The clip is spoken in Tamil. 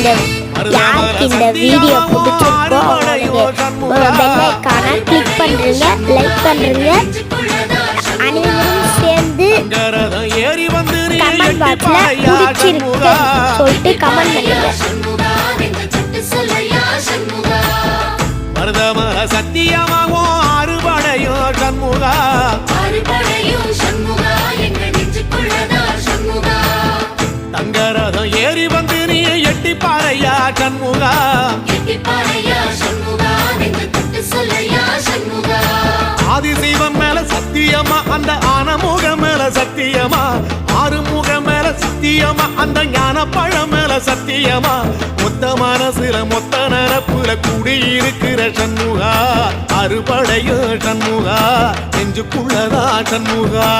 யாருக்கு இந்த வீடியோ பிடிச்சிருக்கோ பெல் ஐகானை கிளிக் பண்ணுறீங்க, லைக் பண்ணுறீங்க. அனைவரும் சேர்ந்து கமெண்ட் பாக்ஸில் பிடிச்சிருக்கு சொல்லிட்டு கமெண்ட் பண்ணுங்க. மருதமர சத்தியமாகும் அறுபடையோ சண்முகா, தங்கரதம் ஏறி வந்து நீ எட்டி பாறையா சண்முகா, ஆதிசைவம் மேல சத்தியமா, அந்த ஆனமுகம் மேல சத்தியமா, ஆறுமுகம் மேல சத்தியமா, அந்த ஞான பழம் மேல சத்தியமா, மொத்த மனசுல மொத்த நரப்புல குடியிருக்கிற சண்முகா, அறுபடையோ சண்முகா, நெஞ்சுக்குள்ளதா சண்முகா.